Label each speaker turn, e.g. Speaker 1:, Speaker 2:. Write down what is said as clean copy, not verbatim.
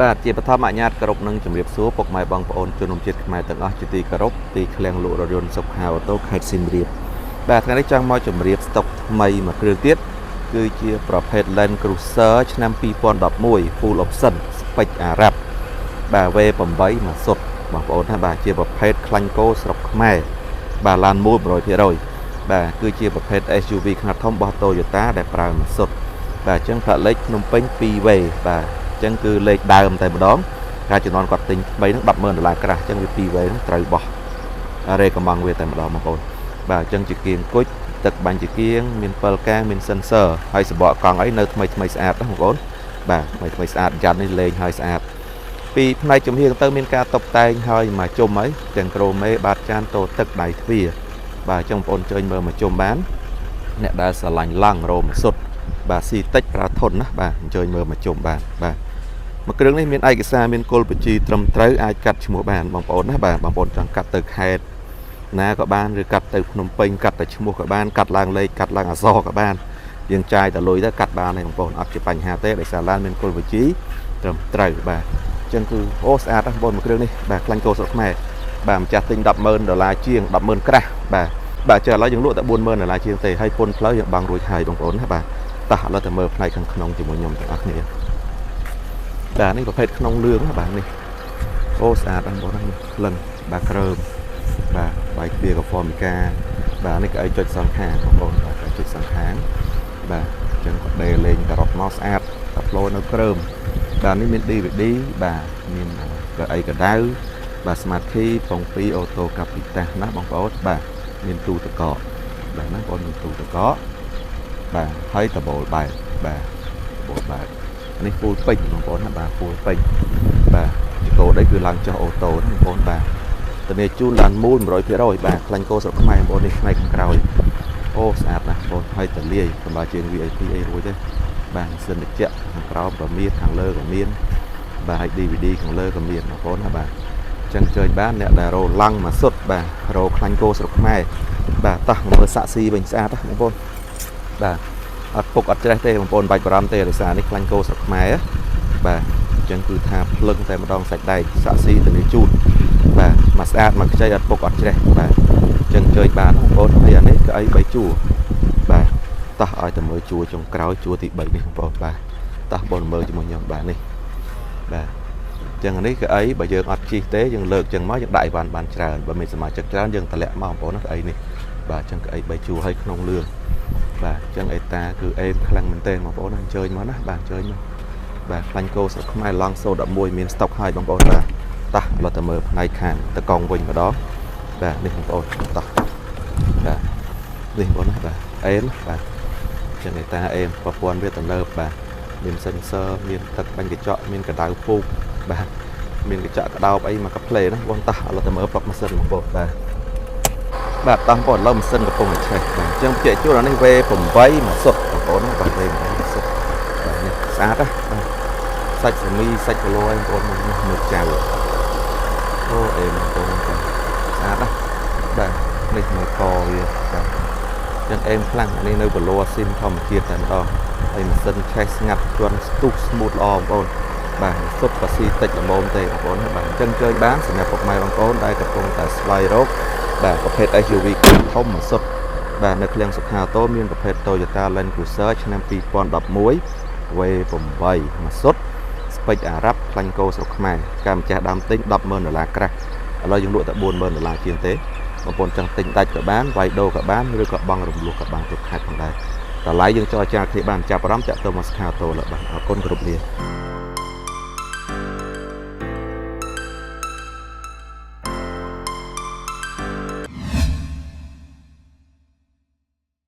Speaker 1: បាទជាបឋមអាញាតគ្រប់នឹងជំរាបសួរពុកម៉ែបងប្អូនជនរួមជាតិខ្មែរទាំងអស់ជាទីគោរពទីឃ្លាំងលក់រថយន្តសុខអូតូខេត្តសៀមរាបបាទថ្ងៃនេះចង់មកជម្រាបស្តុកថ្មីមួយគ្រឿងទៀតគឺជាប្រភេទ Land Cruiser ឆ្នាំ2011 Full Option ស្ពេចអារ៉ាប់បាទ V8 មួយសុទ្ធបងប្អូនណាបាទជាប្រភេទខ្លាញ់គោស្រុកខ្មែរបាទឡានមូល 100% បាទគឺជាប្រភេទ SUV ខ្នាតធំរបស់ Toyota ដែលប្រើមួយសុទ្ធបាទអញ្ចឹងផ្លាកលេខភ្នំពេញ 2W បាទអញ្ចឹងគឺលេខដើមតែម្ដងការចំនួនគាត់ទិញថ្មីហ្នឹង $10,000 ក្រាស់អញ្ចឹងវា 2W ហ្នឹងត្រូវបោះរេកំងវាតែម្ដងបងប្អូនបាទអញ្ចឹងជាគៀងគុជទឹកបាញ់ជាគៀងមាន7កាំងមាន sensor ហើយសបកកង់អីនៅថ្មីស្អាតណាបងប្អូនបាទថ្មីស្អាតយ៉ាន់នេះលេងហើយស្អាតពីផ្នែកជំហៀងទៅមានការតុបតែងហើយមកជុំហើយទាំងក្រូមេបាតចានតូទឹកដៃទ្វារបាទអញ្ចឹងបងប្អូនជួយមើលមកជុំបានអ្នកដែលស្រឡាញ់ឡង់រ៉ូមសុទ្ធបាទស៊ីតិចប្រើធន់ណាបាទអញ្ជើញមើលមកជុំបានបាទមួយគ្រឿងនេះមានឯកសារមានគោលបញ្ជីត្រឹមត្រូវអាចកាត់ឈ្មោះបានបងប្អូនណាបាទបងប្អូនចង់កាត់ទៅខេត្តណាក៏បានឬកាត់ទៅភ្នំពេញកាត់ទៅឈ្មោះក៏បានកាត់ឡើងលេខកាត់ឡើងអក្សរក៏បានយើងចាយទៅលុយទៅកាត់បានទេបងប្អូនអត់ជាបញ្ហាទេដោយសារឡានមានគោលបញ្ជីត្រឹមត្រូវបាទអញ្ចឹងគឺអូស្អាតណាស់បងប្អូនមួយគ្រឿងនេះបាទខ្លាញ់គោស្រុកខ្មែរបាទម្ចាស់ទិញ$10,000 ជាង$10,000 ក្រាស់បាទចាឥឡូវយើងលក់តែ$40,000 ជាងទេហើយពន្ធផ្លូវយើងបង់រួចហើយបងប្អូនណាបាទតោះឥឡូវទៅមើលផ្នែកខាងក្នុងជាមួយខ្ញុំទាំងអស់គ្នាបាទនេះប្រភេទក្នុងលឿងបាទនេះអូស្អាតបងប្អូននេះក្លិនបាទក្រើមបាទបាយទ្វារកហ្វមីកាបាទនេះក៏ឲ្យចុចសងខាងបងប្អូនបាទចុចសងខាងបាទអញ្ចឹងក៏ដេលេងការ៉ុតមកស្អាតតាប្លូនៅក្រើមបាទនេះមាន DVD បាទមានកៅអីកដៅបាទ Smart Key ពង2អូតូកាពីតាសណាបងប្អូនបាទមានទូទឹកកកបាទណាបងប្អូនមានទូទឹកកកបាទហើយដបូលបែបបាទដបូលបែបនេះពូលពេញបងប្អូនណាបាទពូលពេញបាទជីកូនេះគឺឡើងចុះអូតូណាបងប្អូនបាទធានាជូនឡានមូល 100% បាទខ្លាញ់គោស្រុកខ្មែរបងប្អូននេះផ្នែកខាងក្រោយអូស្អាតណាស់បងប្អូនហើយតលាយសម្រាប់ជាង VIP អីរួចទេបាទសិនតិចខាងក្រោមក៏មានខាងលើក៏មានបាទហើយ DVD ខាងលើក៏មានបងប្អូនណាបាទចឹងជើញបានអ្នកដែលរោឡង់មកសុទ្ធបាទរោខ្លាញ់គោស្រុកខ្មែរបាទតោះមើលសាក់ស៊ីវិញស្អាតណាបងប្អូនបាទអត់ពុកអត់ច្រេះទេបងប្អូនបាច់បារម្ភទេដោយសារនេះខ្លាញ់គោស្រុកខ្មែរបាទអញ្ចឹងគឺថាភ្លឹងតែម្ដងសាច់ដែកសាក់ស៊ីទៅនេះជូនបាទមកស្អាតមកខ្ចីអត់ពុកអត់ច្រេះបាទអញ្ចឹងជួយបានបងប្អូនហើយអានេះក៏អី3ជួរបាទតោះឲ្យតែមើលជួរចុងក្រោយជួរទី3នេះបងប្អូនបាទតោះបងមើលជាមួយខ្ញុំបាទនេះបាទអញ្ចឹងនេះក៏អីបើយើងអត់ជីកទេយើងលើកអញ្ចឹងមកយើងដាក់អីបានច្រើនបើមានសមាជិកច្រើនយើងតម្លាក់មកបងប្អូនណាក៏អីនេះបាទអញ្ចឹងក៏អី3ជួរឲ្យក្នុងលឿងបាទអញ្ចឹងអេតាគឺអេមខ្លាំងមែនទេបងប្អូនអញ្ជើញមកណាបាទអញ្ជើញមកបាទខ្លាញ់គោស្រុកខ្មែរឡង់011មានស្តុកហើយបងប្អូនបាទតោះឥឡូវទៅមើលផ្នែកខាងតកង់វិញម្ដងបាទនេះបងប្អូនតោះបាទនេះបងប្អូនណាបាទអេមបាទអញ្ចឹងអេតាអេមប្រព័ន្ធវាទំនើបបាទមាន sensor មានទឹកបាញ់កញ្ចក់មានកដៅពូកបាទមានកញ្ចក់កដោបអីមកកាផ្លេណាបងតោះឥឡូវទៅមើលប្លុកម៉ាស៊ីនបងប្អូនបាទតោះបងប្អូនឥឡូវម៉ាស៊ីនកំពុងតែឆេះបាទអញ្ចឹងបច្ចេកជួរនេះ V8 មកសុទ្ធបងប្អូនណាបាទ V8 មកសុទ្ធបាទនេះស្អាតណាបាទសាច់សេមីសាច់គីឡូឯងបងប្អូនមើលចៅអូអេបងប្អូនបាទស្អាតណាបាទនេះមើលកវាបាទអញ្ចឹងអេមខ្លាំងនេះនៅបលោស៊ីមធម្មជាតិតែម្ដងហើយម៉ាស៊ីនឆេះស្ងាត់ជន់ស្ទុះស្មូតល្អបងប្អូនបាទសុទ្ធប៉ាស៊ីតិចល្មមទេបងប្អូនបាទអញ្ចឹងជួយបានសម្រាប់ពុកម៉ែបងប្អូនដែលកំពុងតែស្វែងរកបាទប្រភេទ SUV ធំមកសុទ្ធបាទនៅឃ្លាំងសុខាតូមានប្រភេទ Toyota Land Cruiser ឆ្នាំ2011 V8 មកសុទ្ធស្ពេចអារ៉ាប់ខ្លាញ់គោស្រុកខ្មែរការម្ចាស់ដើមទិញ$10,000 ក្រាស់ឥឡូវយើងលក់តែ$40,000 ជាងទេបងប្អូនចង់ទិញដាច់ក៏បានវាយដូរក៏បានឬក៏បង់រំលោះក៏បានគ្រប់ខេត្តផងដែរតម្លៃយើងចរចាគ្នាបានចាប់អារម្មណ៍ចាក់ទៅមកសុខាតូបាទអរគុណគ្រប់លា